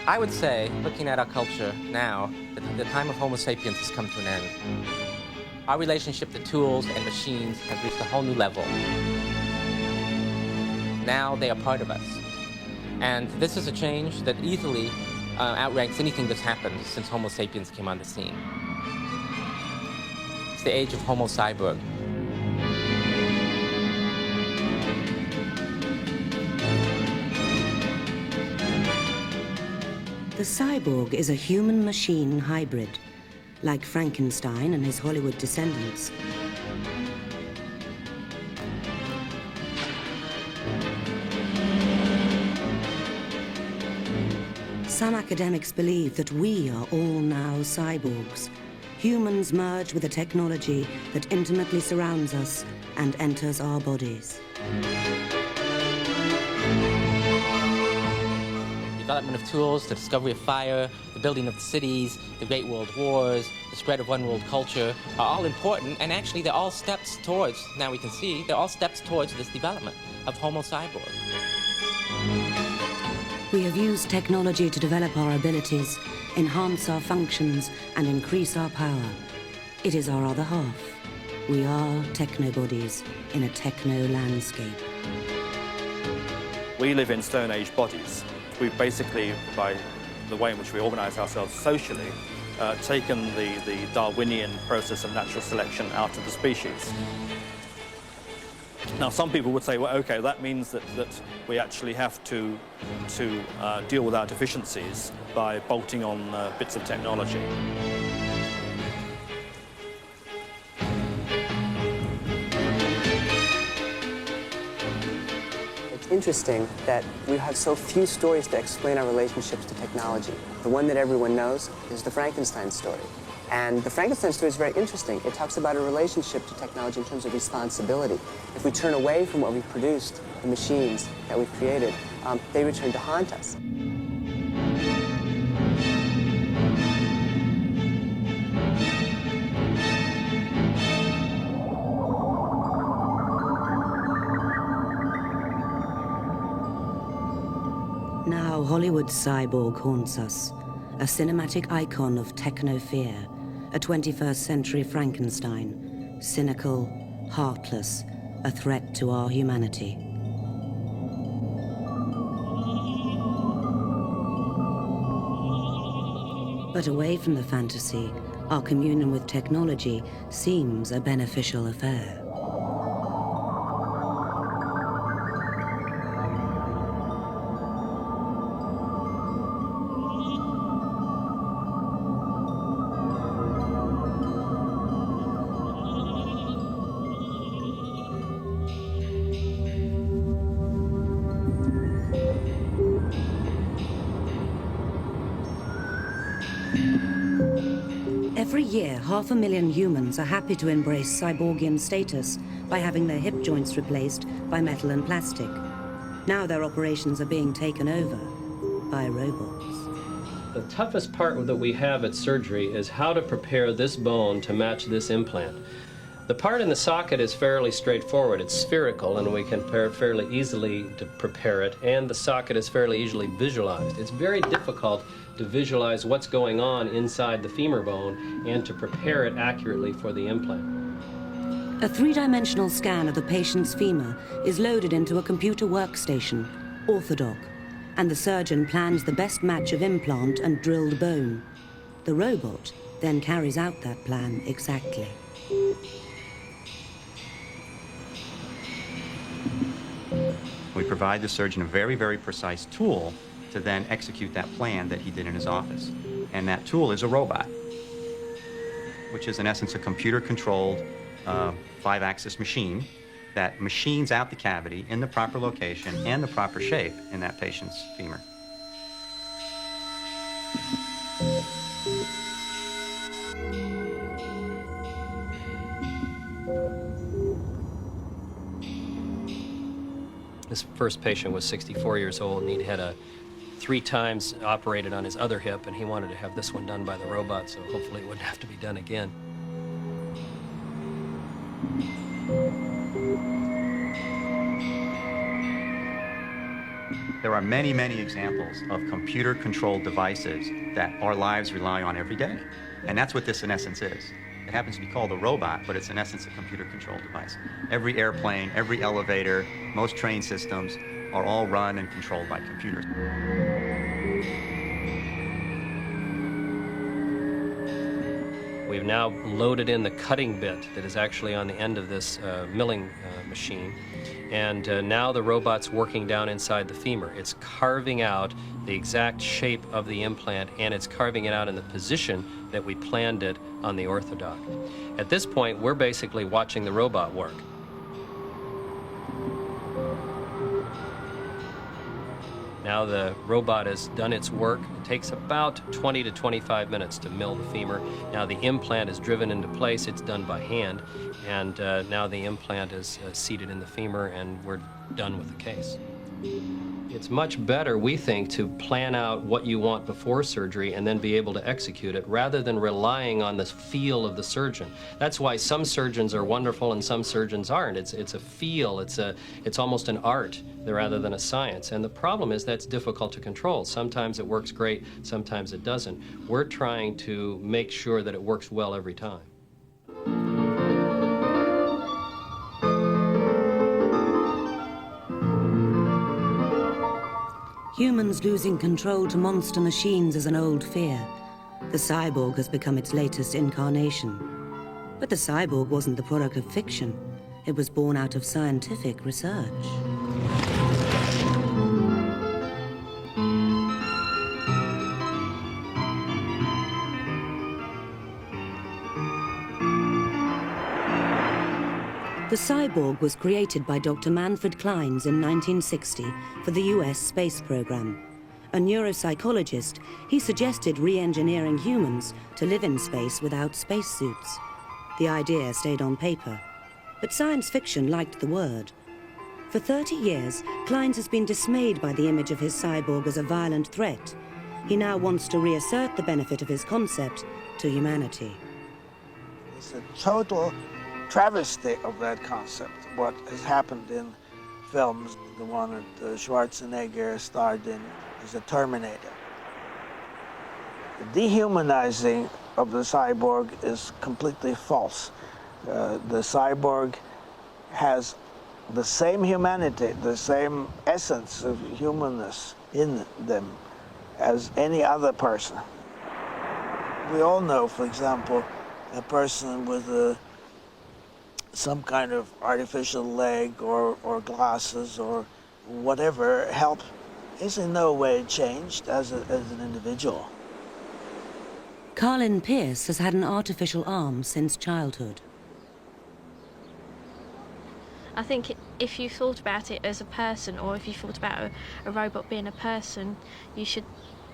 I would say, looking at our culture now, that the time of Homo sapiens has come to an end. Our relationship to tools and machines has reached a whole new level. Now they are part of us. And this is a change that easily outranks anything that's happened since Homo sapiens came on the scene. It's the age of Homo Cyborg. The cyborg is a human-machine hybrid, like Frankenstein and his Hollywood descendants. Some academics believe that we are all now cyborgs. Humans merge with a technology that intimately surrounds us and enters our bodies. Development of tools, the discovery of fire, the building of cities, the Great World Wars, the spread of one-world culture are all important, and actually they're all steps towards, now we can see, they're all steps towards this development of Homo Cyborg. We have used technology to develop our abilities, enhance our functions, and increase our power. It is our other half. We are technobodies in a techno landscape. We live in Stone Age bodies. We've basically, by the way in which we organize ourselves socially, taken the Darwinian process of natural selection out of the species. Now, some people would say, well, okay, that means that we actually have to deal with our deficiencies by bolting on bits of technology. It's interesting that we have so few stories to explain our relationships to technology. The one that everyone knows is the Frankenstein story. And the Frankenstein story is very interesting. It talks about a relationship to technology in terms of responsibility. If we turn away from what we've produced, the machines that we've created, they return to haunt us. Now Hollywood's cyborg haunts us, a cinematic icon of techno-fear, a 21st century Frankenstein, cynical, heartless, a threat to our humanity. But away from the fantasy, our communion with technology seems a beneficial affair. Every year, 500,000 humans are happy to embrace cyborgian status by having their hip joints replaced by metal and plastic. Now their operations are being taken over by robots. The toughest part that we have at surgery is how to prepare this bone to match this implant. The part in the socket is fairly straightforward. It's spherical, and we can fairly easily to prepare it, and the socket is fairly easily visualized. It's very difficult to visualize what's going on inside the femur bone and to prepare it accurately for the implant. A three-dimensional scan of the patient's femur is loaded into a computer workstation, Orthodoc, and the surgeon plans the best match of implant and drilled bone. The robot then carries out that plan exactly. We provide the surgeon a very, very precise tool to then execute that plan that he did in his office. And that tool is a robot, which is in essence a computer-controlled 5-axis machine that machines out the cavity in the proper location and the proper shape in that patient's femur. This first patient was 64 years old, and he'd had 3 times operated on his other hip, and he wanted to have this one done by the robot, so hopefully it wouldn't have to be done again. There are many, many examples of computer-controlled devices that our lives rely on every day. And that's what this, in essence, is. It happens to be called a robot, but it's, in essence, a computer-controlled device. Every airplane, every elevator, most train systems are all run and controlled by computers. We've now loaded in the cutting bit that is actually on the end of this milling machine. And now the robot's working down inside the femur. It's carving out the exact shape of the implant, and it's carving it out in the position that we planned it on the orthodoc. At this point, we're basically watching the robot work. Now the robot has done its work. It takes about 20 to 25 minutes to mill the femur. Now the implant is driven into place. It's done by hand. And now the implant is seated in the femur, and we're done with the case. It's much better, we think, to plan out what you want before surgery and then be able to execute it, rather than relying on the feel of the surgeon. That's why some surgeons are wonderful and some surgeons aren't. It's a feel, it's almost an art rather than a science. And the problem is that's difficult to control. Sometimes it works great, sometimes it doesn't. We're trying to make sure that it works well every time. Humans losing control to monster machines is an old fear. The cyborg has become its latest incarnation. But the cyborg wasn't the product of fiction. It was born out of scientific research. The cyborg was created by Dr. Manfred Clynes in 1960 for the US space program. A neuropsychologist, he suggested re-engineering humans to live in space without spacesuits. The idea stayed on paper, but science fiction liked the word. For 30 years, Clynes has been dismayed by the image of his cyborg as a violent threat. He now wants to reassert the benefit of his concept to humanity. It's a total travesty of that concept, what has happened in films. The one that Schwarzenegger starred in is a Terminator. The dehumanizing of the cyborg is completely false. The cyborg has the same humanity, the same essence of humanness in them as any other person. We all know, for example, a person with some kind of artificial leg or glasses or whatever help is in no way changed as an individual. Carlin Pierce has had an artificial arm since childhood. I think if you thought about it as a person, or if you thought about a robot being a person, you should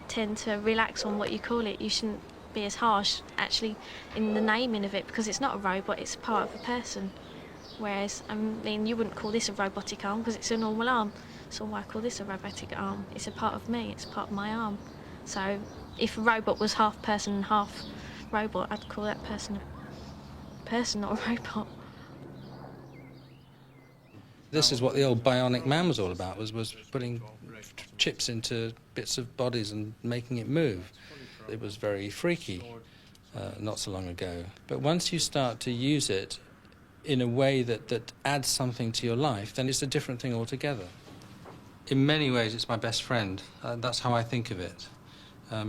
tend to relax on what you call it. You shouldn't be as harsh, actually, in the naming of it, because it's not a robot, it's part of a person. Whereas, I mean, you wouldn't call this a robotic arm because it's a normal arm. So why call this a robotic arm? It's a part of me, it's part of my arm. So if a robot was half person and half robot, I'd call that person a person, not a robot. This is what the old bionic man was all about, was putting chips into bits of bodies and making it move. It was very freaky not so long ago. But once you start to use it in a way that adds something to your life, then it's a different thing altogether. In many ways, it's my best friend. That's how I think of it.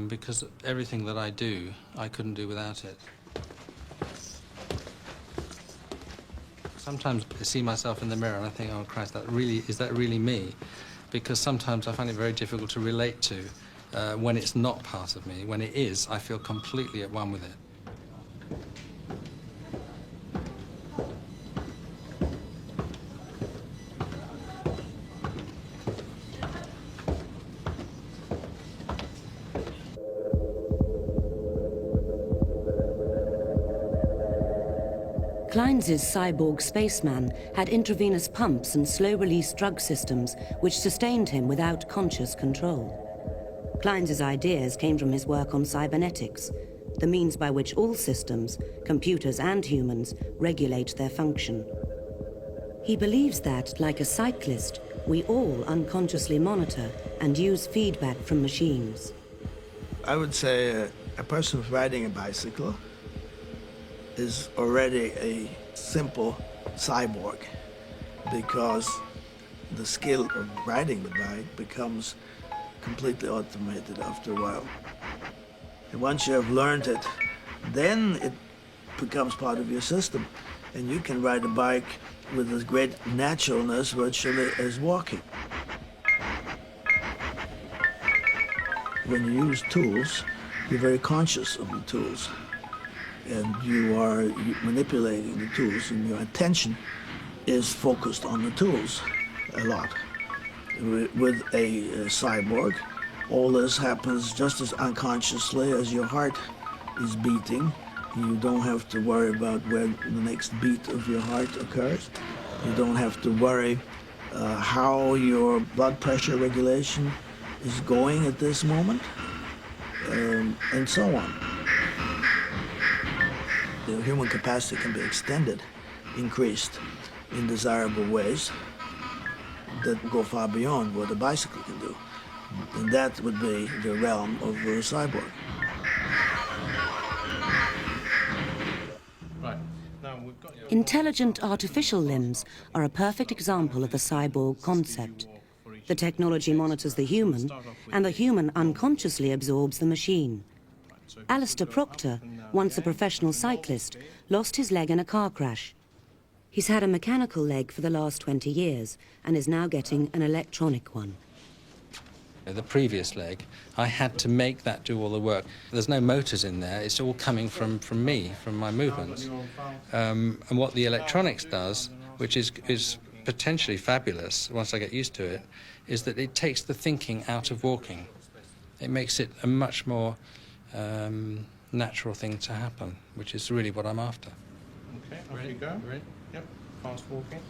Because everything that I do, I couldn't do without it. Sometimes I see myself in the mirror and I think, oh Christ, is that really me? Because sometimes I find it very difficult to relate to when it's not part of me. When it is, I feel completely at one with it. Clynes' cyborg spaceman had intravenous pumps and slow-release drug systems which sustained him without conscious control. Clynes' ideas came from his work on cybernetics, the means by which all systems, computers and humans, regulate their function. He believes that, like a cyclist, We all unconsciously monitor and use feedback from machines. I would say a person riding a bicycle is already a simple cyborg, because the skill of riding the bike becomes completely automated after a while. And once you have learned it, then it becomes part of your system, and you can ride a bike with as great naturalness virtually as walking. When you use tools, you're very conscious of the tools, and you are manipulating the tools, and your attention is focused on the tools a lot. With a cyborg, all this happens just as unconsciously as your heart is beating. You don't have to worry about where the next beat of your heart occurs. You don't have to worry how your blood pressure regulation is going at this moment, and so on. The human capacity can be extended, increased in desirable ways that go far beyond what a bicycle can do. And that would be the realm of a cyborg. Intelligent artificial limbs are a perfect example of the cyborg concept. The technology monitors the human, and the human unconsciously absorbs the machine. Alistair Proctor, once a professional cyclist, lost his leg in a car crash. He's had a mechanical leg for the last 20 years and is now getting an electronic one. The previous leg, I had to make that do all the work. There's no motors in there, it's all coming from me, from my movements. And what the electronics does, which is potentially fabulous once I get used to it, is that it takes the thinking out of walking. It makes it a much more natural thing to happen, which is really what I'm after. Okay, off you go. Ready? Yep, fast walking.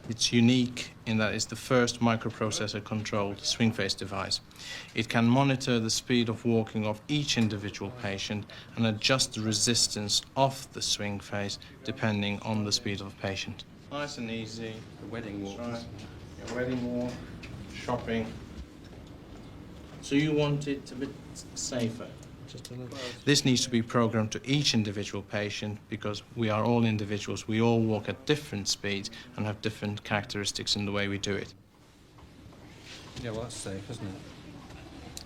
It's unique in that it's the first microprocessor-controlled swing face device. It can monitor the speed of walking of each individual patient and adjust the resistance of the swing face depending on the speed of the patient. Nice and easy. The wedding walk. Your wedding walk, shopping. So you want it a bit safer? Just a little. This needs to be programmed to each individual patient because we are all individuals. We all walk at different speeds and have different characteristics in the way we do it. Yeah, well, that's safe, isn't it?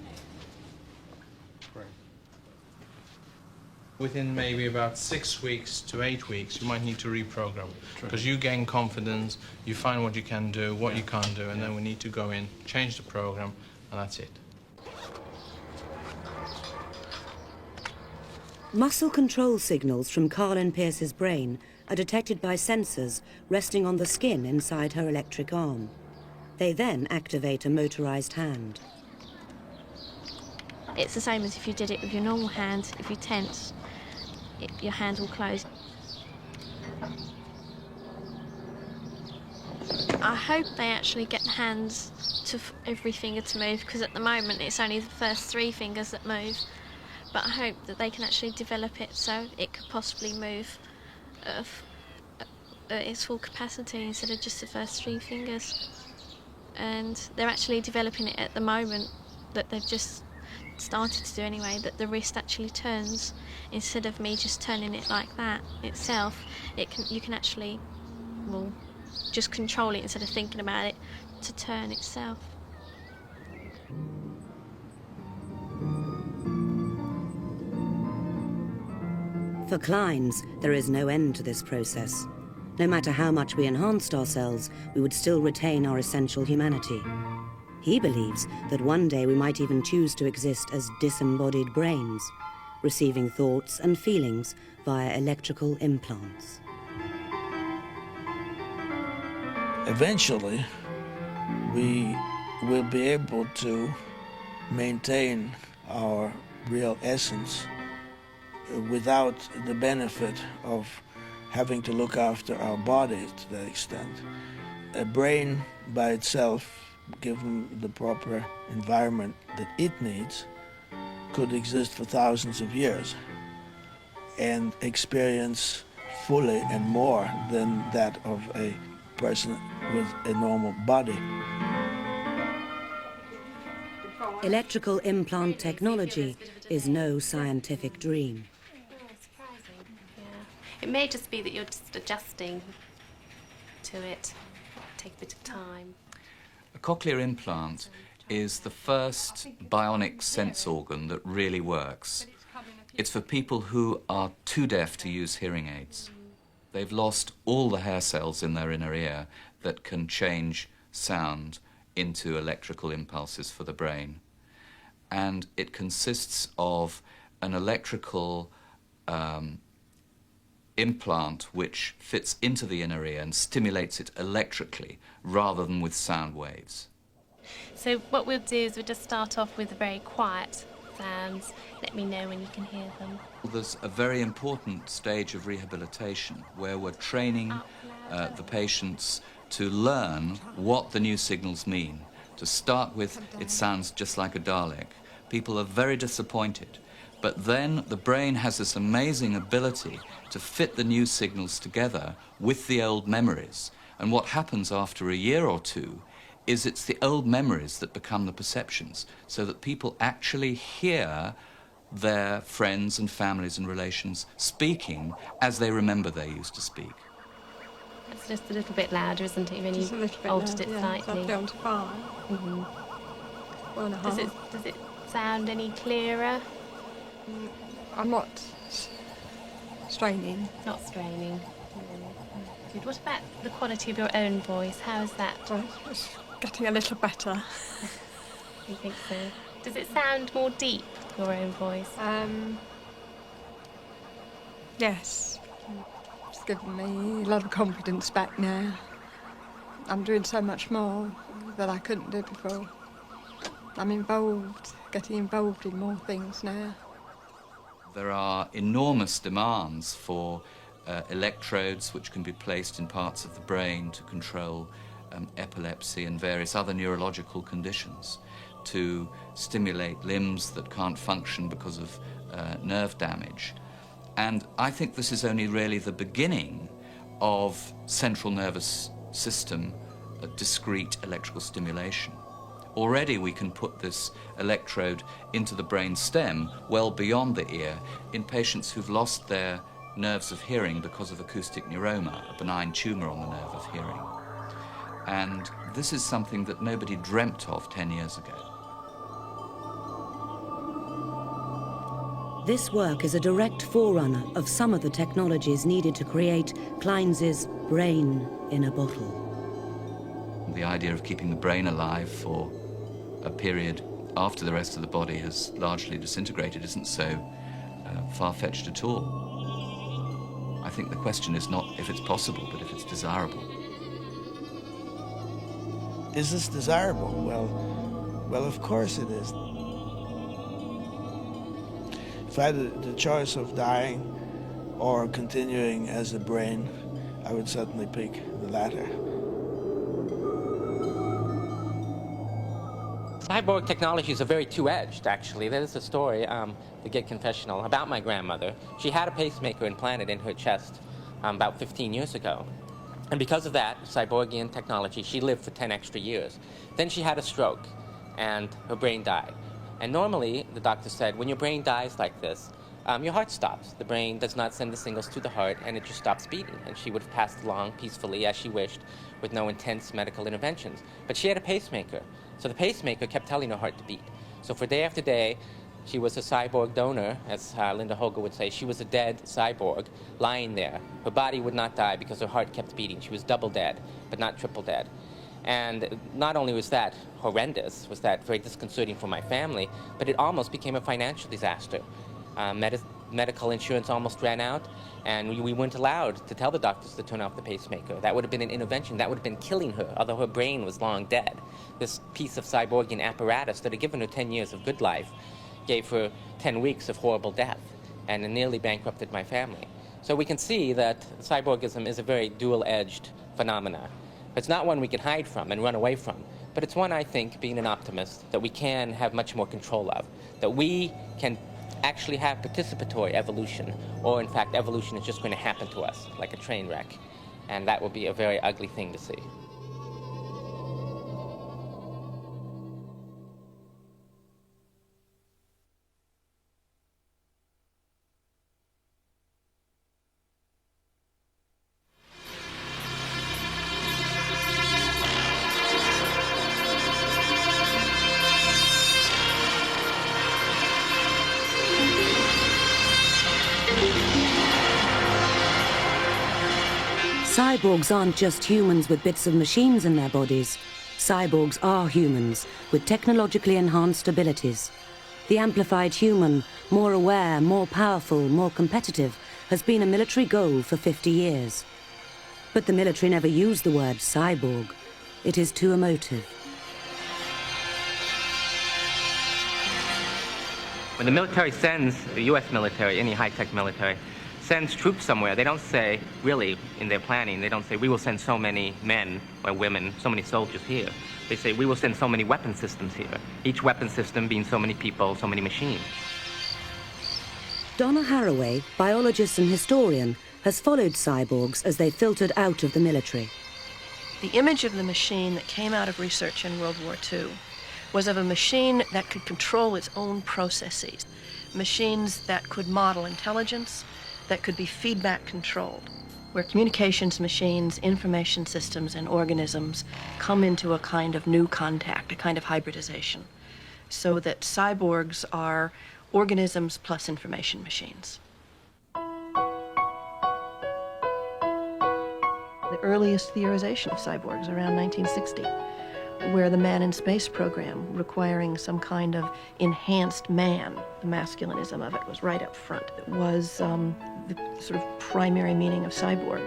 Great. Within maybe about 6 weeks to 8 weeks, you might need to reprogram because you gain confidence, you find what you can do, what you can't do, and then we need to go in, change the program, and that's it. Muscle control signals from Carlin Pierce's brain are detected by sensors resting on the skin inside her electric arm. They then activate a motorized hand. It's the same as if you did it with your normal hand. If you tense, your hand will close. I hope they actually get the hands to every finger to move, because at the moment it's only the first 3 fingers that move. But I hope that they can actually develop it so it could possibly move at its full capacity instead of just the first 3 fingers. And they're actually developing it at the moment, that they've just started to do anyway, that the wrist actually turns instead of me just turning it like that itself. You can actually, well, just control it instead of thinking about it to turn itself. For Clynes, there is no end to this process. No matter how much we enhanced ourselves, we would still retain our essential humanity. He believes that one day we might even choose to exist as disembodied brains, receiving thoughts and feelings via electrical implants. Eventually, we will be able to maintain our real essence without the benefit of having to look after our body to that extent. A brain by itself, given the proper environment that it needs, could exist for thousands of years and experience fully and more than that of a person with a normal body. Electrical implant technology is no scientific dream. Surprising. Yeah. It may just be that you're just adjusting to it. Take a bit of time. A cochlear implant is the first bionic sense organ that really works. It's for people who are too deaf to use hearing aids. They've lost all the hair cells in their inner ear that can change sound into electrical impulses for the brain. And it consists of an electrical implant which fits into the inner ear and stimulates it electrically rather than with sound waves. So what we'll do is we'll just start off with very quiet sounds. Let me know when you can hear them. There's a very important stage of rehabilitation where we're training the patients to learn what the new signals mean. To start with, it sounds just like a Dalek. People are very disappointed. But then the brain has this amazing ability to fit the new signals together with the old memories. And what happens after a year or two is it's the old memories that become the perceptions, so that people actually hear their friends and families and relations speaking as they remember they used to speak. It's just a little bit louder, isn't it? When just you a little bit altered louder, it yeah. slightly. So down to 5. Mm-hmm. 4.5. Does it sound any clearer? I'm not straining. Not straining. Good. What about the quality of your own voice? How is that? It's getting a little better. You think so? Does it sound more deep, your own voice? Yes. It's given me a lot of confidence back now. I'm doing so much more that I couldn't do before. I'm getting involved in more things now. There are enormous demands for electrodes which can be placed in parts of the brain to control epilepsy and various other neurological conditions, to stimulate limbs that can't function because of nerve damage. And I think this is only really the beginning of central nervous system discrete electrical stimulation. Already we can put this electrode into the brain stem well beyond the ear in patients who've lost their nerves of hearing because of acoustic neuroma, a benign tumour on the nerve of hearing. And this is something that nobody dreamt of 10 years ago. This work is a direct forerunner of some of the technologies needed to create Clynes' brain in a bottle. The idea of keeping the brain alive for a period after the rest of the body has largely disintegrated isn't so far-fetched at all. I think the question is not if it's possible, but if it's desirable. Is this desirable? Well, of course it is. If I had the choice of dying or continuing as a brain, I would certainly pick the latter. Cyborg technologies are very two-edged, actually. There's a story, to get confessional, about my grandmother. She had a pacemaker implanted in her chest about 15 years ago. And because of that, Cyborgian technology, she lived for 10 extra years. Then she had a stroke, and her brain died. And normally, the doctor said, when your brain dies like this, your heart stops. The brain does not send the signals to the heart, and it just stops beating. And she would have passed along peacefully as she wished, with no intense medical interventions. But she had a pacemaker, so the pacemaker kept telling her heart to beat. So for day after day, she was a cyborg donor, as Linda Hoger would say. She was a dead cyborg lying there. Her body would not die because her heart kept beating. She was double dead, but not triple dead. And not only was that horrendous, was that very disconcerting for my family, but it almost became a financial disaster. Medical insurance almost ran out, and we weren't allowed to tell the doctors to turn off the pacemaker. That would have been an intervention. That would have been killing her, although her brain was long dead. This piece of Cyborgian apparatus that had given her 10 years of good life gave her 10 weeks of horrible death, and it nearly bankrupted my family. So we can see that cyborgism is a very dual-edged phenomenon. It's not one we can hide from and run away from, but it's one, I think, being an optimist, that we can have much more control of, that we can actually have participatory evolution, or in fact evolution is just going to happen to us like a train wreck. and that will be a very ugly thing to see. Cyborgs aren't just humans with bits of machines in their bodies. Cyborgs are humans with technologically enhanced abilities. The amplified human, more aware, more powerful, more competitive, has been a military goal for 50 years. But the military never used the word cyborg. It is too emotive. When the military sends, the U.S. military, any high-tech military, sends troops somewhere, they don't say, really, in their planning, they don't say, we will send so many men or women, so many soldiers here. They say, we will send so many weapon systems here. Each weapon system being so many people, so many machines. Donna Haraway, biologist and historian, has followed cyborgs as they filtered out of the military. The image of the machine that came out of research in World War II was of a machine that could control its own processes, machines that could model intelligence, that could be feedback controlled, where communications machines, information systems, and organisms come into a kind of new contact, a kind of hybridization, so that cyborgs are organisms plus information machines. The earliest theorization of cyborgs around 1960, where the man in space program requiring some kind of enhanced man, the masculinism of it was right up front. It was the sort of primary meaning of cyborg.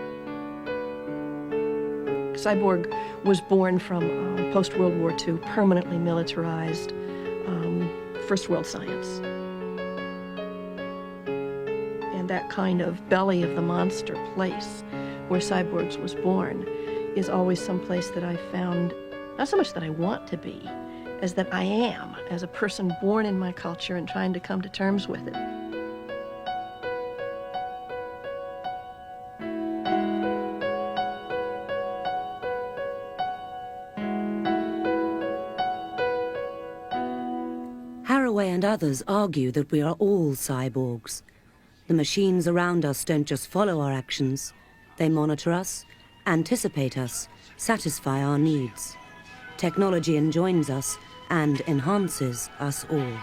Cyborg was born from post-World War II, permanently militarized first world science. And that kind of belly of the monster place where cyborgs was born is always some place that I found not so much that I want to be, as that I am, as a person born in my culture and trying to come to terms with it. Haraway and others argue that we are all cyborgs. The machines around us don't just follow our actions. They monitor us, anticipate us, satisfy our needs. Technology enjoins us and enhances us all.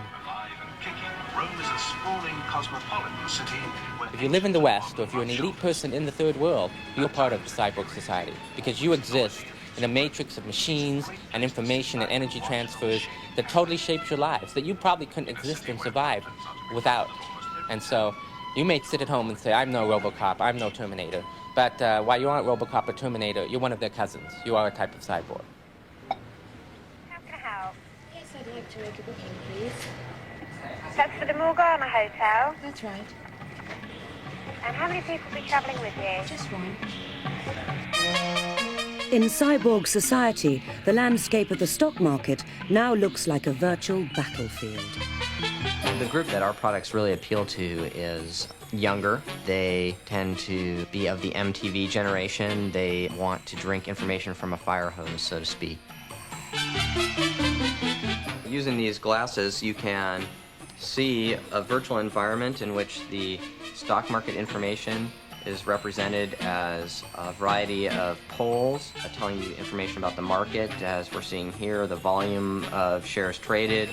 If you live in the West, or if you're an elite person in the third world, you're part of the cyborg society, because you exist in a matrix of machines and information and energy transfers that totally shapes your lives, that you probably couldn't exist and survive without. And so you may sit at home and say, I'm no RoboCop, I'm no Terminator, but while you aren't RoboCop or Terminator, you're one of their cousins. You are a type of cyborg. I'd like to make a booking, please. That's for the Morgana Hotel? That's right. And how many people will be travelling with you? Just one. In cyborg society, the landscape of the stock market now looks like a virtual battlefield. The group that our products really appeal to is younger. They tend to be of the MTV generation. They want to drink information from a fire hose, so to speak. Using these glasses, you can see a virtual environment in which the stock market information is represented as a variety of polls telling you information about the market, as we're seeing here, the volume of shares traded.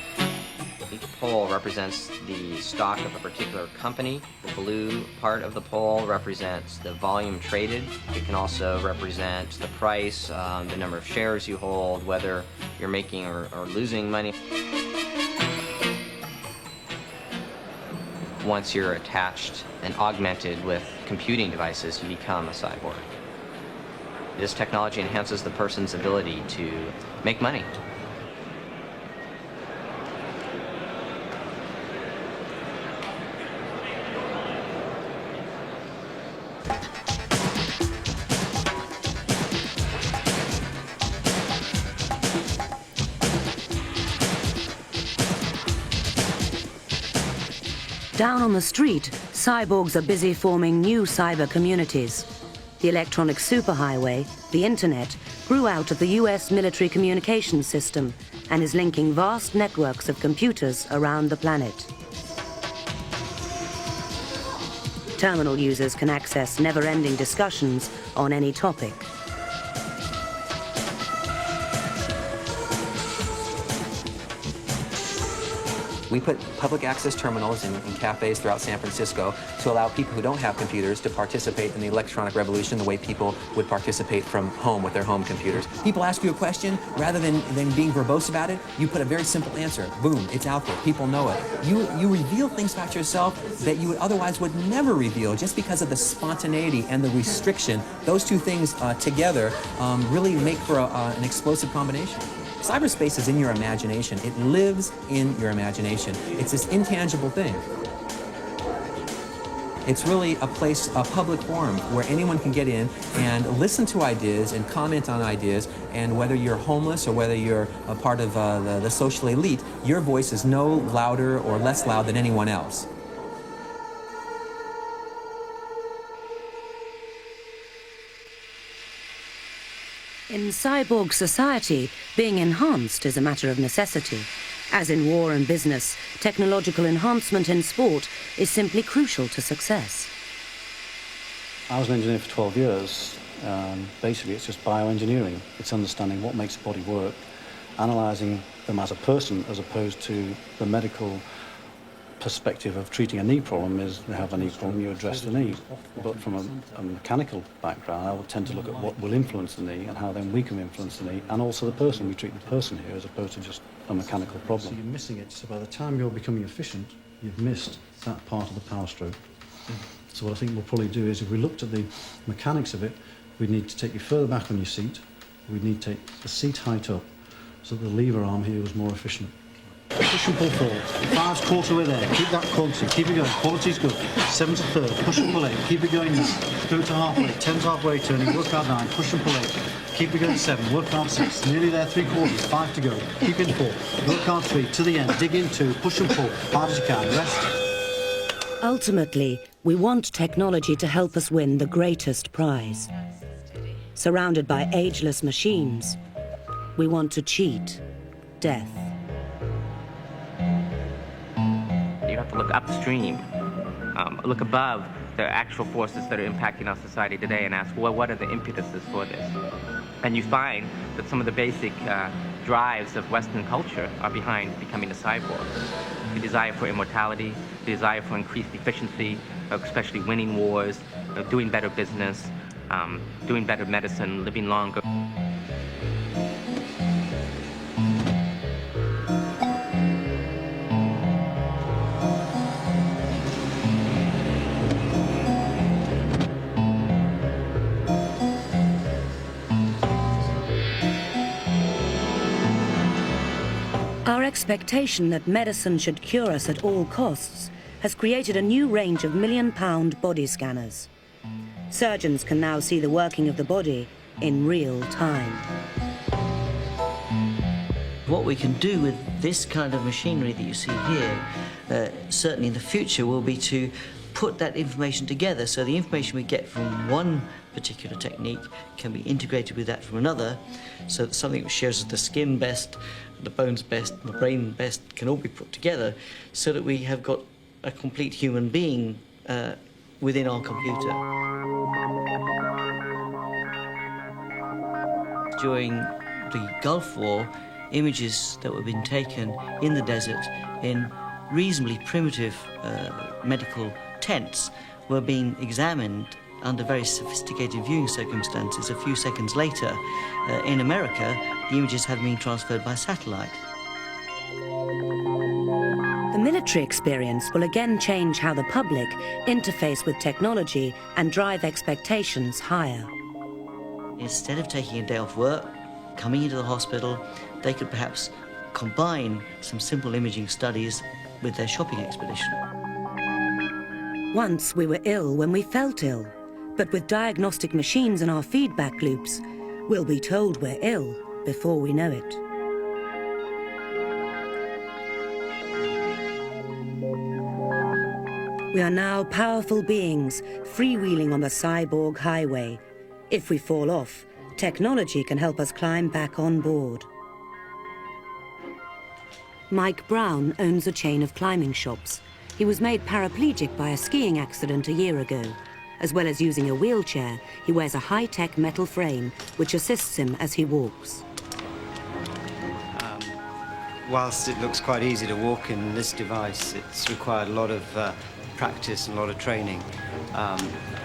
Each poll represents the stock of a particular company. The blue part of the poll represents the volume traded. It can also represent the price, the number of shares you hold, whether you're making or losing money. Once you're attached and augmented with computing devices, you become a cyborg. This technology enhances the person's ability to make money. Down on the street, cyborgs are busy forming new cyber communities. The electronic superhighway, the internet, grew out of the US military communications system and is linking vast networks of computers around the planet. Terminal users can access never-ending discussions on any topic. We put public access terminals in cafes throughout San Francisco to allow people who don't have computers to participate in the electronic revolution the way people would participate from home with their home computers. People ask you a question, rather than being verbose about it, you put a very simple answer. Boom, it's out there, people know it. You reveal things about yourself that you otherwise would never reveal just because of the spontaneity and the restriction. Those two things together really make for an explosive combination. Cyberspace is in your imagination. It lives in your imagination. It's this intangible thing. It's really a place, a public forum, where anyone can get in and listen to ideas and comment on ideas, and whether you're homeless or whether you're a part of the social elite, your voice is no louder or less loud than anyone else. In cyborg society, being enhanced is a matter of necessity. As in war and business, technological enhancement in sport is simply crucial to success. I was an engineer for 12 years. Basically, it's just bioengineering. It's understanding what makes a body work, analysing them as a person as opposed to the medical perspective of treating a knee problem. Is they have a knee problem, you address the knee. But from a mechanical background, I would tend to look at what will influence the knee and how then we can influence the knee, and also the person. We treat the person here as opposed to just a mechanical problem. So you're missing it. So by the time you're becoming efficient, you've missed that part of the power stroke. So what I think we'll probably do is, if we looked at the mechanics of it, we'd need to take you further back on your seat. We'd need to take the seat height up so that the lever arm here was more efficient. Push and pull forward. 5's quarter way there. Keep that quality. Keep it going. Quality's good. 7's a third. Push and pull 8. Keep it going now. Go to halfway. 10's halfway turning. Work hard 9. Push and pull 8. Keep it going 7. Work hard 6. Nearly there. 3/4. 5 to go. Keep in 4. Work hard 3. To the end. Dig in 2. Push and pull. Hard as you can. Rest. Ultimately, we want technology to help us win the greatest prize. Surrounded by ageless machines, we want to cheat death. You have to look upstream, look above the actual forces that are impacting our society today, and ask, well, what are the impetuses for this? And you find that some of the basic drives of Western culture are behind becoming a cyborg. The desire for immortality, the desire for increased efficiency, especially winning wars, doing better business, doing better medicine, living longer. Our expectation that medicine should cure us at all costs has created a new range of million-pound body scanners. Surgeons can now see the working of the body in real time. What we can do with this kind of machinery that you see here, certainly in the future, will be to put that information together, so the information we get from one particular technique can be integrated with that from another, so that something which shows us the skin best, the bones best, the brain best, can all be put together, so that we have got a complete human being within our computer. During the Gulf War, images that were being taken in the desert in reasonably primitive medical tents were being examined under very sophisticated viewing circumstances a few seconds later. In America, the images have been transferred by satellite. The military experience will again change how the public interface with technology and drive expectations higher. Instead of taking a day off work, coming into the hospital, they could perhaps combine some simple imaging studies with their shopping expedition. Once we were ill when we felt ill, but with diagnostic machines and our feedback loops, we'll be told we're ill before we know it. We are now powerful beings freewheeling on the cyborg highway, If we fall off, technology can help us climb back on board. Mike Brown owns a chain of climbing shops. He was made paraplegic by a skiing accident a year ago. As well as using a wheelchair, he wears a high-tech metal frame which assists him as he walks. Whilst it looks quite easy to walk in this device, it's required a lot of practice and a lot of training.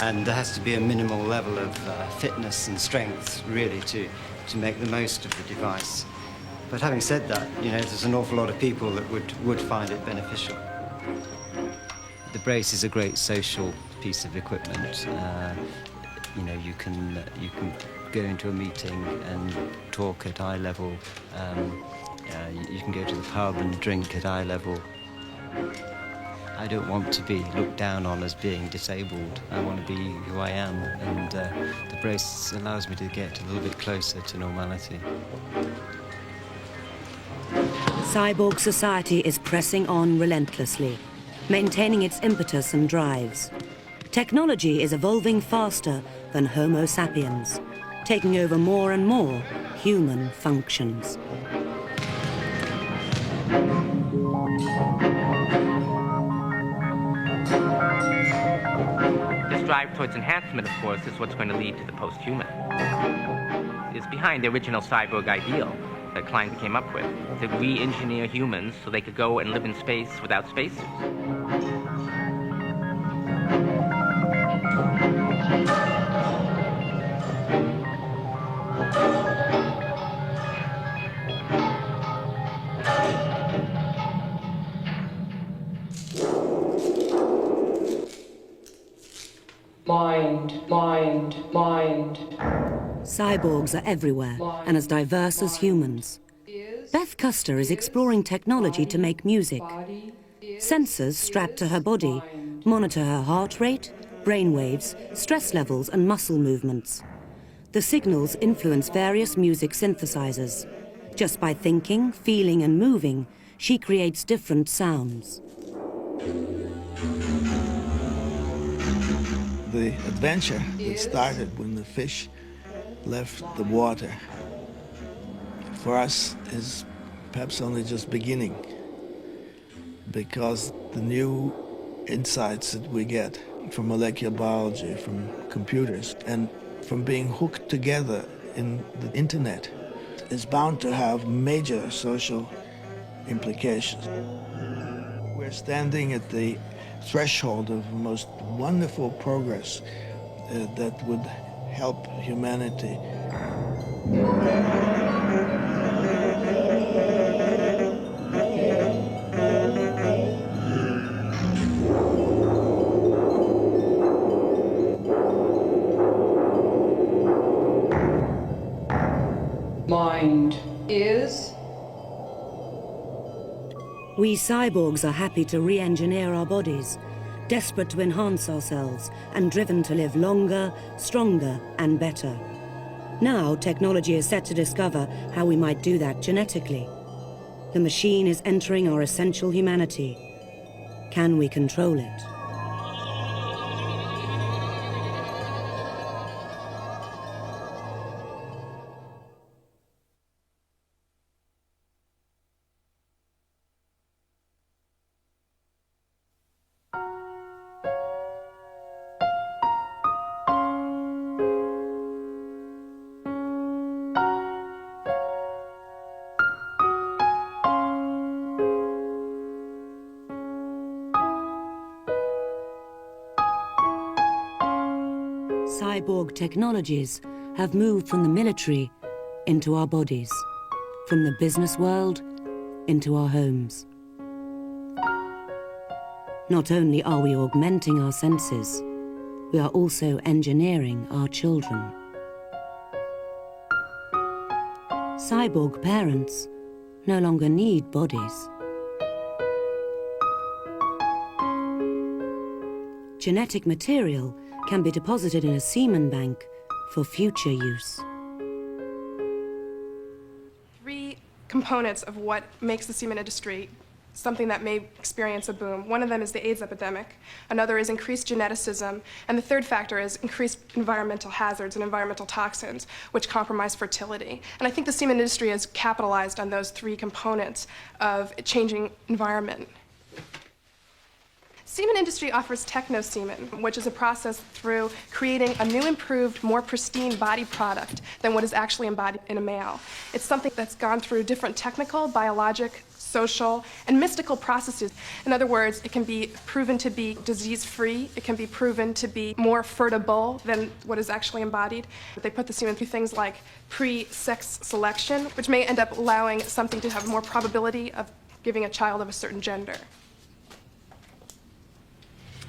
And there has to be a minimal level of fitness and strength, really, to make the most of the device. But having said that, you know, there's an awful lot of people that would find it beneficial. The brace is a great social piece of equipment. You know, you can go into a meeting and talk at eye level. You can go to the pub and drink at eye level. I don't want to be looked down on as being disabled. I want to be who I am, and the brace allows me to get a little bit closer to normality. Cyborg society is pressing on relentlessly, maintaining its impetus and drives. Technology is evolving faster than Homo sapiens, taking over more and more human functions. This drive towards enhancement, of course, is what's going to lead to the post-human. It's behind the original cyborg ideal that Clynes came up with, to re-engineer humans so they could go and live in space without spacesuits. Mind, mind, mind. Cyborgs are everywhere and as diverse as humans. Beth Custer is exploring technology to make music. Sensors strapped to her body monitor her heart rate, brain waves, stress levels and muscle movements. The signals influence various music synthesizers. Just by thinking, feeling and moving, she creates different sounds. The adventure that started when the fish left the water, for us, is perhaps only just beginning, because the new insights that we get from molecular biology, from computers, and from being hooked together in the internet is bound to have major social implications. We're standing at the threshold of the most wonderful progress that would help humanity. Mind is... We cyborgs are happy to re-engineer our bodies, desperate to enhance ourselves and driven to live longer, stronger and better. Now technology is set to discover how we might do that genetically. The machine is entering our essential humanity. Can we control it? Cyborg technologies have moved from the military into our bodies, from the business world into our homes. Not only are we augmenting our senses, we are also engineering our children. Cyborg parents no longer need bodies. Genetic material can be deposited in a semen bank for future use. Three components of what makes the semen industry something that may experience a boom. One of them is the AIDS epidemic, another is increased geneticism, and the third factor is increased environmental hazards and environmental toxins, which compromise fertility. And I think the semen industry has capitalized on those three components of changing environment. Semen industry offers techno-semen, which is a process through creating a new, improved, more pristine body product than what is actually embodied in a male. It's something that's gone through different technical, biologic, social, and mystical processes. In other words, it can be proven to be disease-free, it can be proven to be more fertile than what is actually embodied. They put the semen through things like pre-sex selection, which may end up allowing something to have more probability of giving a child of a certain gender.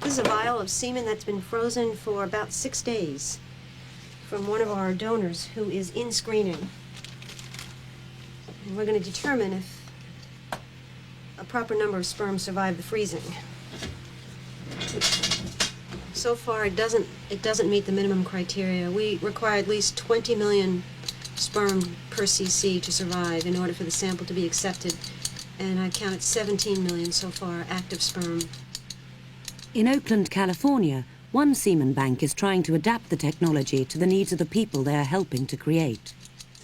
This is a vial of semen that's been frozen for about 6 days from one of our donors who is in screening. And we're going to determine if a proper number of sperm survive the freezing. So far, it doesn't meet the minimum criteria. We require at least 20 million sperm per cc to survive in order for the sample to be accepted, and I counted 17 million so far active sperm. In Oakland, California, one semen bank is trying to adapt the technology to the needs of the people they are helping to create.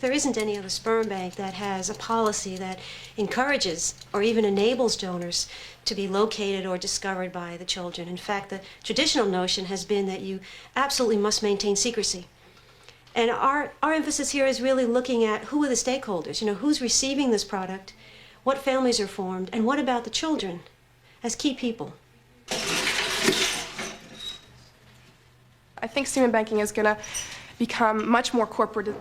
There isn't any other sperm bank that has a policy that encourages or even enables donors to be located or discovered by the children. In fact, the traditional notion has been that you absolutely must maintain secrecy. And our emphasis here is really looking at who are the stakeholders, who's receiving this product, what families are formed, and what about the children as key people. I think semen banking is going to become much more corporate.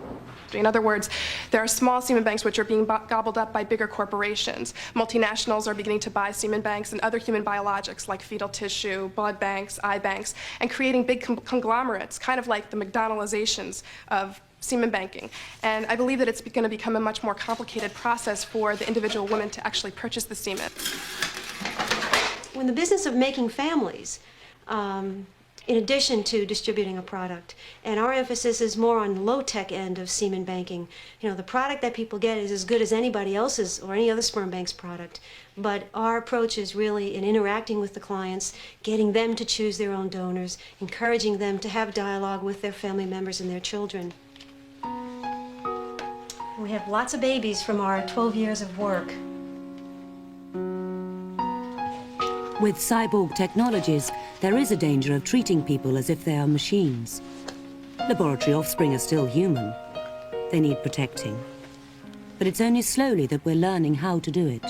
In other words, there are small semen banks which are being gobbled up by bigger corporations. Multinationals are beginning to buy semen banks and other human biologics like fetal tissue, blood banks, eye banks, and creating big conglomerates, kind of like the McDonaldizations of semen banking. And I believe that it's going to become a much more complicated process for the individual woman to actually purchase the semen. We're in the business of making families, in addition to distributing a product. And our emphasis is more on the low-tech end of semen banking. The product that people get is as good as anybody else's or any other sperm bank's product. But our approach is really in interacting with the clients, getting them to choose their own donors, encouraging them to have dialogue with their family members and their children. We have lots of babies from our 12 years of work. With cyborg technologies, there is a danger of treating people as if they are machines. Laboratory offspring are still human. They need protecting. But it's only slowly that we're learning how to do it.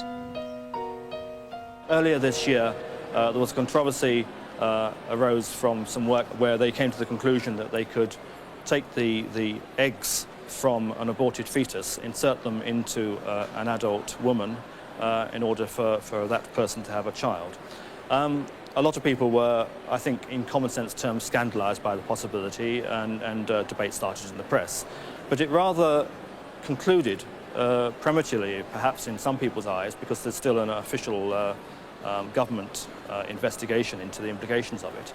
Earlier this year, there was controversy arose from some work where they came to the conclusion that they could take the eggs from an aborted fetus, insert them into an adult woman, in order for that person to have a child. A lot of people were, I think, in common sense terms, scandalized by the possibility, and debate started in the press. But it rather concluded prematurely, perhaps in some people's eyes, because there's still an official government investigation into the implications of it,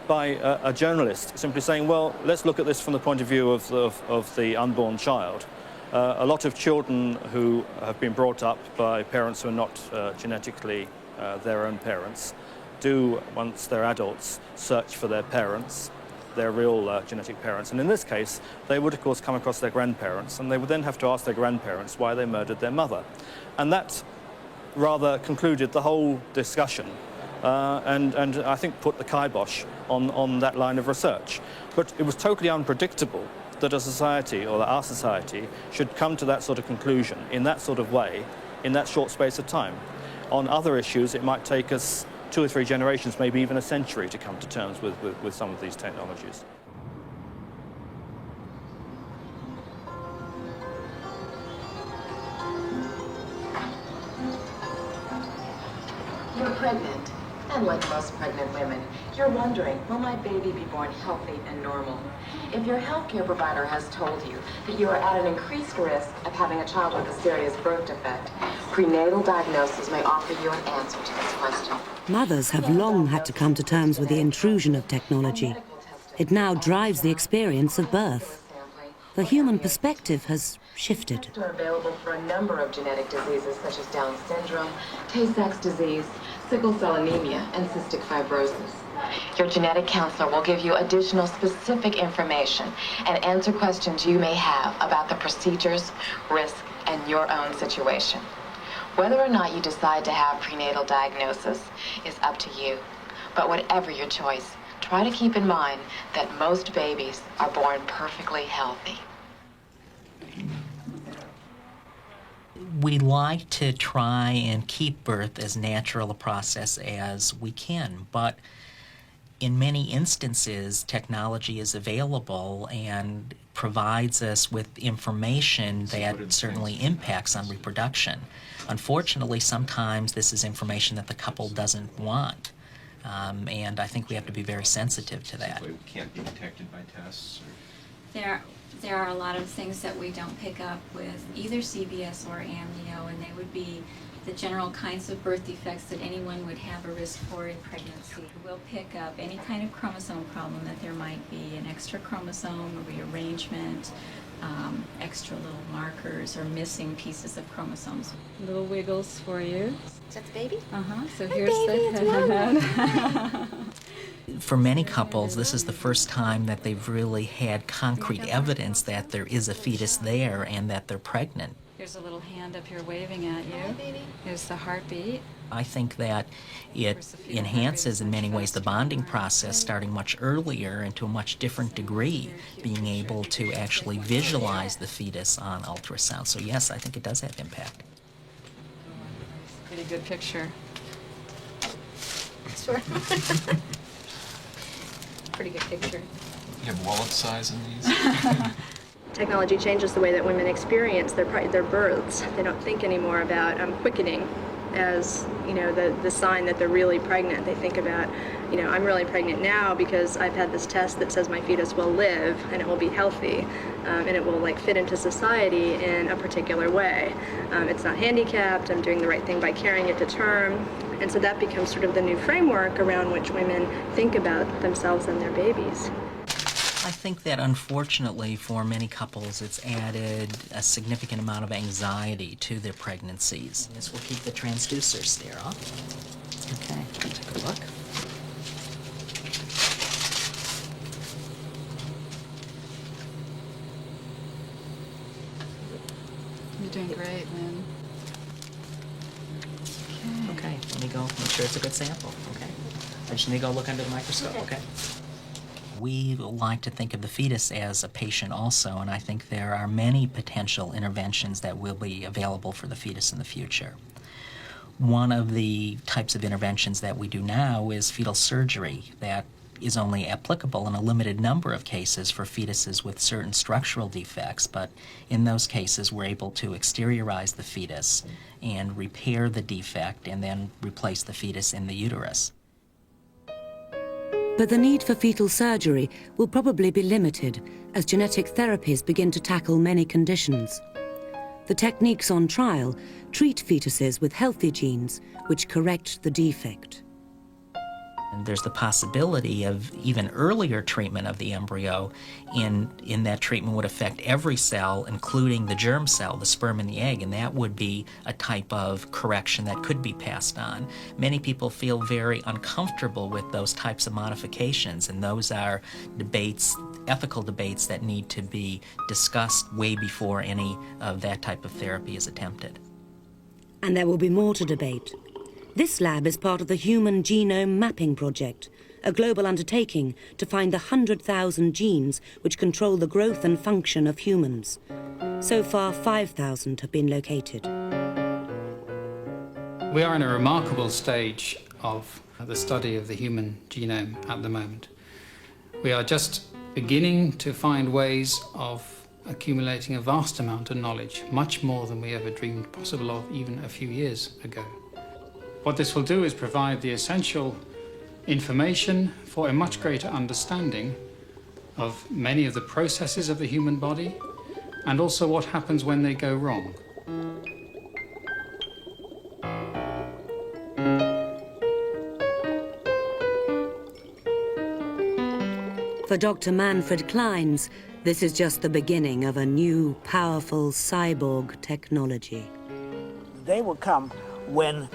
by a journalist simply saying, well, let's look at this from the point of view of the unborn child. A lot of children who have been brought up by parents who are not genetically their own parents do, once they're adults, search for their parents, their real genetic parents. And in this case, they would, of course, come across their grandparents, and they would then have to ask their grandparents why they murdered their mother. And that rather concluded the whole discussion, and I think put the kibosh on that line of research. But it was totally unpredictable that a society, or that our society, should come to that sort of conclusion in that sort of way in that short space of time. On other issues, it might take us 2 or 3 generations, maybe even a century, to come to terms with some of these technologies. You're pregnant, and like most pregnant women, you're wondering, will my baby be born healthy and normal? If your healthcare provider has told you that you are at an increased risk of having a child with a serious birth defect, prenatal diagnosis may offer you an answer to this question. Mothers have long had to come to terms with the intrusion of technology. It now drives the experience of birth. the human perspective has shifted. Tests are available for a number of genetic diseases such as Down syndrome, Tay-Sachs disease, sickle cell anemia, and cystic fibrosis. Your genetic counselor will give you additional specific information and answer questions you may have about the procedures, risk, and your own situation. Whether or not you decide to have prenatal diagnosis is up to you. But whatever your choice, try to keep in mind that most babies are born perfectly healthy. We like to try and keep birth as natural a process as we can, but in many instances, technology is available and provides us with information that certainly impacts on reproduction. Unfortunately, sometimes this is information that the couple doesn't want. And I think we have to be very sensitive to that. It can't be detected by tests? There are a lot of things that we don't pick up with either CBS or amnio, and they would be the general kinds of birth defects that anyone would have a risk for in pregnancy. We'll pick up any kind of chromosome problem that there might be, an extra chromosome, a rearrangement, extra little markers or missing pieces of chromosomes. Little wiggles for you. Is that the baby? Uh-huh. So Hi, here's baby, the it's For many couples, this is the first time that they've really had concrete evidence that there is a fetus there and that they're pregnant. Here's a little hand up here waving at you. Here's the heartbeat. I think that it enhances in many ways the bonding process starting much earlier and to a much different degree, being able to actually visualize the fetus on ultrasound. So yes, I think it does have impact. Pretty good picture. Sure. Pretty good picture. You have wallet size in these? Technology changes the way that women experience their births. They don't think anymore about quickening as, the sign that they're really pregnant. They think about, I'm really pregnant now because I've had this test that says my fetus will live and it will be healthy and it will fit into society in a particular way. It's not handicapped. I'm doing the right thing by carrying it to term. And so that becomes sort of the new framework around which women think about themselves and their babies. I think that unfortunately for many couples it's added a significant amount of anxiety to their pregnancies. This will keep the transducer sterile. Okay, take a look. You're doing great, Lynn. Okay, let me go make sure it's a good sample, okay? I just need to go look under the microscope, okay? We like to think of the fetus as a patient also, and I think there are many potential interventions that will be available for the fetus in the future. One of the types of interventions that we do now is fetal surgery that is only applicable in a limited number of cases for fetuses with certain structural defects, but in those cases we're able to exteriorize the fetus and repair the defect and then replace the fetus in the uterus. But the need for fetal surgery will probably be limited as genetic therapies begin to tackle many conditions. The techniques on trial treat fetuses with healthy genes which correct the defect. And there's the possibility of even earlier treatment of the embryo in that treatment would affect every cell, including the germ cell, the sperm and the egg, and that would be a type of correction that could be passed on. Many people feel very uncomfortable with those types of modifications, and those are debates, ethical debates that need to be discussed way before any of that type of therapy is attempted. And there will be more to debate. This lab is part of the Human Genome Mapping Project, a global undertaking to find the 100,000 genes which control the growth and function of humans. So far, 5,000 have been located. We are in a remarkable stage of the study of the human genome at the moment. We are just beginning to find ways of accumulating a vast amount of knowledge, much more than we ever dreamed possible of even a few years ago. What this will do is provide the essential information for a much greater understanding of many of the processes of the human body and also what happens when they go wrong. For Dr. Manfred Clynes, This is just the beginning of a new, powerful cyborg technology. The day will come when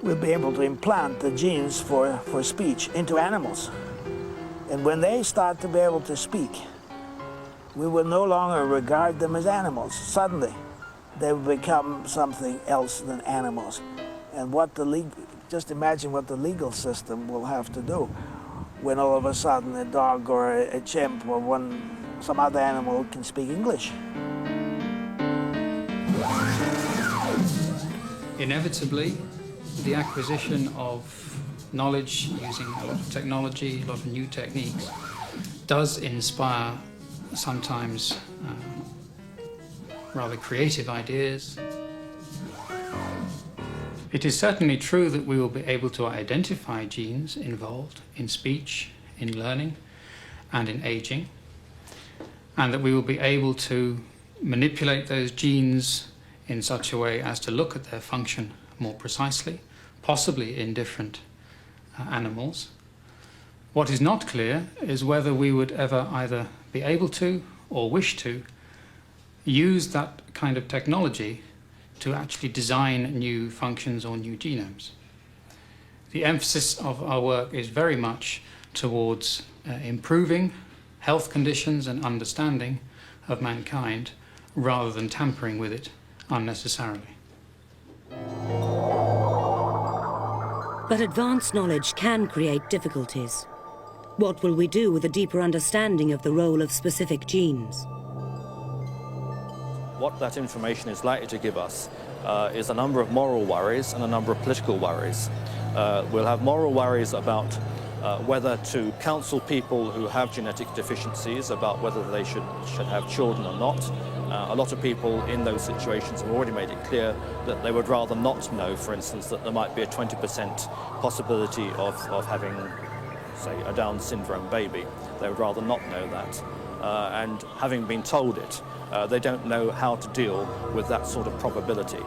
we'll be able to implant the genes for speech into animals. And when they start to be able to speak, we will no longer regard them as animals. Suddenly, they will become something else than animals. And just imagine what the legal system will have to do when all of a sudden a dog or a chimp or some other animal can speak English. Inevitably, the acquisition of knowledge using a lot of technology, a lot of new techniques, does inspire sometimes rather creative ideas. It is certainly true that we will be able to identify genes involved in speech, in learning, and in aging, and that we will be able to manipulate those genes in such a way as to look at their function more precisely, possibly in different animals. What is not clear is whether we would ever either be able to or wish to use that kind of technology to actually design new functions or new genomes. The emphasis of our work is very much towards improving health conditions and understanding of mankind rather than tampering with it unnecessarily. But advanced knowledge can create difficulties. What will we do with a deeper understanding of the role of specific genes? What that information is likely to give us is a number of moral worries and a number of political worries. We'll have moral worries about whether to counsel people who have genetic deficiencies about whether they should have children or not. A lot of people in those situations have already made it clear that they would rather not know, for instance, that there might be a 20% possibility of having, say, a Down syndrome baby. They would rather not know that. And having been told it, they don't know how to deal with that sort of probability.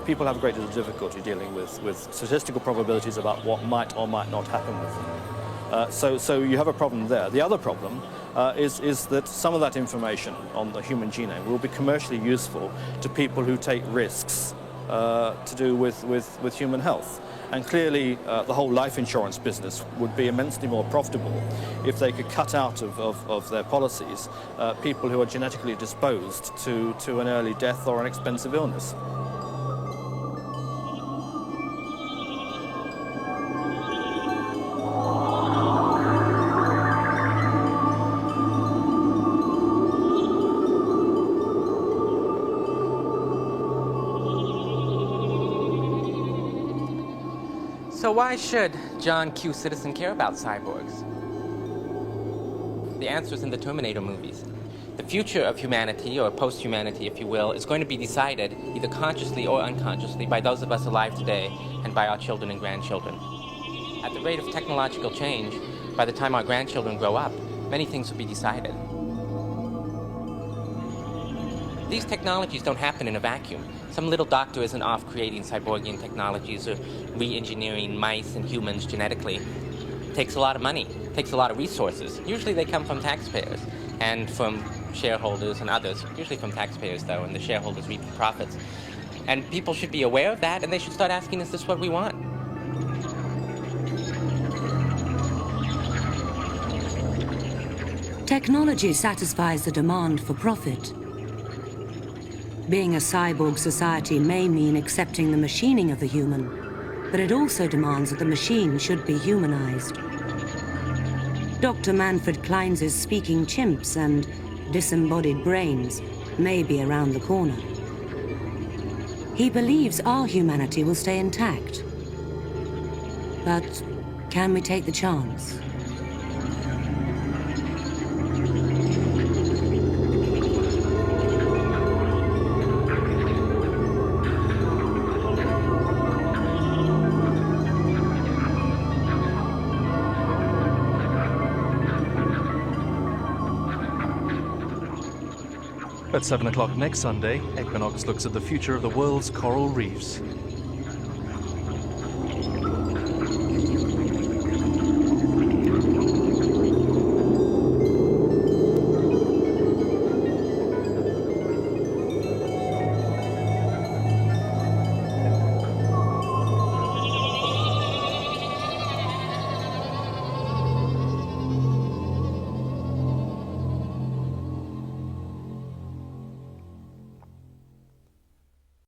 People have a great deal of difficulty dealing with statistical probabilities about what might or might not happen with them. So you have a problem there. The other problem is that some of that information on the human genome will be commercially useful to people who take risks to do with human health. And clearly, the whole life insurance business would be immensely more profitable if they could cut out of their policies people who are genetically disposed to an early death or an expensive illness. So why should John Q. Citizen care about cyborgs? The answer is in the Terminator movies. The future of humanity, or post-humanity, if you will, is going to be decided either consciously or unconsciously by those of us alive today and by our children and grandchildren. At the rate of technological change, by the time our grandchildren grow up, many things will be decided. These technologies don't happen in a vacuum. Some little doctor isn't off creating cyborgian technologies or re-engineering mice and humans genetically. It takes a lot of money, it takes a lot of resources. Usually they come from taxpayers and from shareholders and others. Usually from taxpayers, though, and the shareholders reap the profits. And people should be aware of that, and they should start asking, is this what we want? Technology satisfies the demand for profit. Being a cyborg society may mean accepting the machining of the human, but it also demands that the machine should be humanized. Dr. Manfred Clynes' speaking chimps and disembodied brains may be around the corner. He believes our humanity will stay intact. But can we take the chance? At 7 o'clock next Sunday, Equinox looks at the future of the world's coral reefs.